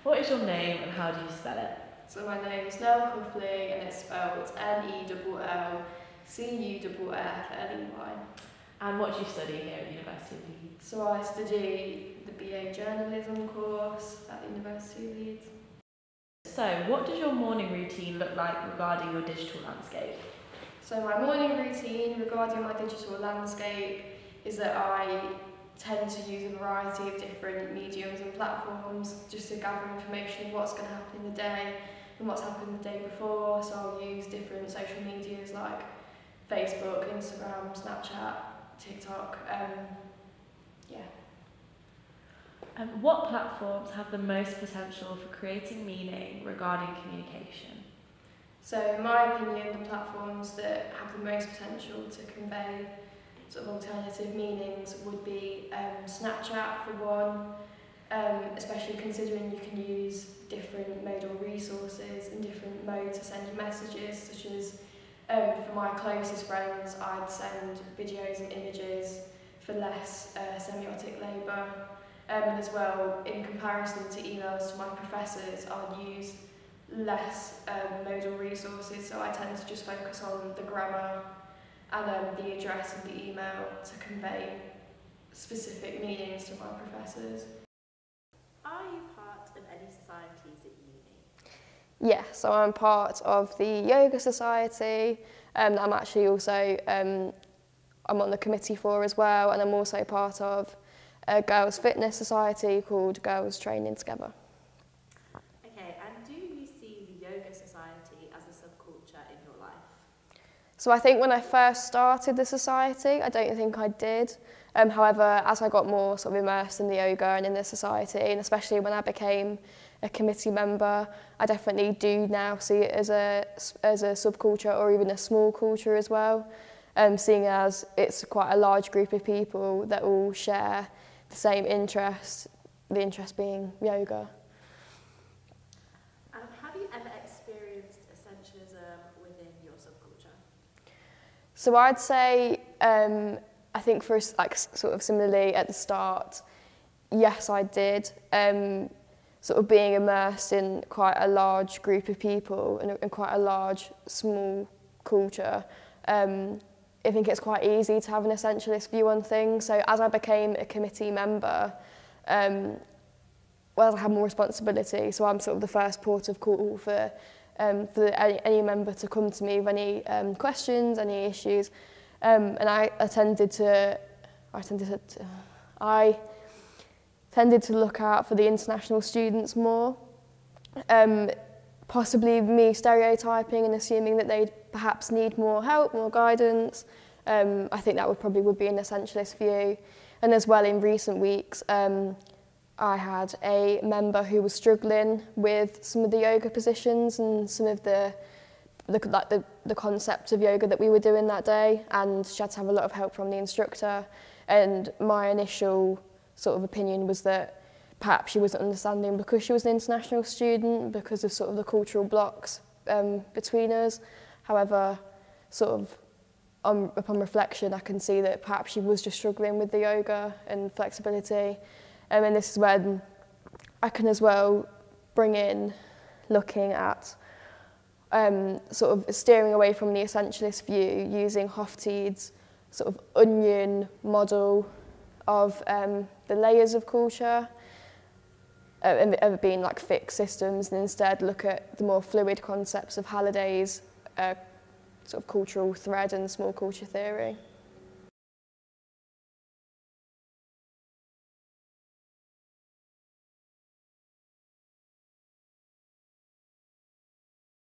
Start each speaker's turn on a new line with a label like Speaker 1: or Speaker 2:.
Speaker 1: What is your name and how do you spell it?
Speaker 2: So my name is Nell and it's spelled Nellcuffley.
Speaker 1: And what do you study here at the University of Leeds?
Speaker 2: So I study the BA Journalism course at the University of Leeds.
Speaker 1: So what does your morning routine look like regarding your digital landscape?
Speaker 2: So my morning routine regarding my digital landscape is that I tend to use a variety of different mediums and platforms just to gather information of what's going to happen in the day and what's happened the day before. So I'll use different social medias like Facebook, Instagram, Snapchat, TikTok,
Speaker 1: What platforms have the most potential for creating meaning regarding communication?
Speaker 2: So in my opinion, the platforms that have the most potential to convey sort of alternative meanings would be Snapchat for one, especially considering you can use different modal resources and different modes to send you messages, such as for my closest friends I'd send videos and images for less semiotic labour, and as well in comparison to emails to my professors I'd use less modal resources, so I tend to just focus on the grammar and the address of the email to convey specific meanings to my professors.
Speaker 3: Are you part of any societies at uni?
Speaker 4: Yeah, so I'm part of the Yoga Society, I'm actually also, I'm on the committee for as well, and I'm also part of a girls' fitness society called Girls Training Together.
Speaker 3: Okay, and do you see the Yoga Society as a subculture in your life?
Speaker 4: So I think when I first started the society, I don't think I did. However, as I got more sort of immersed in the yoga and in the society, and especially when I became a committee member, I definitely do now see it as a subculture or even a small culture as well, seeing as it's quite a large group of people that all share the same interest, the interest being yoga.
Speaker 3: Have you ever experienced essentialism within your subculture?
Speaker 4: So I'd say, I think for us, like sort of similarly at the start, yes, I did. Sort of being immersed in quite a large group of people and quite a large, small culture, I think it's quite easy to have an essentialist view on things. So as I became a committee member, well, I had more responsibility. So I'm sort of the first port of call for any member to come to me with any questions, any issues. And I tended to look out for the international students more. Possibly me stereotyping and assuming that they'd perhaps need more help, more guidance. I think that would be an essentialist view. And as well in recent weeks, I had a member who was struggling with some of the yoga positions and some of the concept of yoga that we were doing that day, and she had to have a lot of help from the instructor. And my initial sort of opinion was that perhaps she wasn't understanding because she was an international student, because of sort of the cultural blocks between us. However, sort of upon reflection, I can see that perhaps she was just struggling with the yoga and flexibility. And this is when I can as well bring in looking at sort of steering away from the essentialist view, using Hofstede's sort of onion model of the layers of culture, of being like fixed systems, and instead look at the more fluid concepts of Halliday's sort of cultural thread and small culture theory.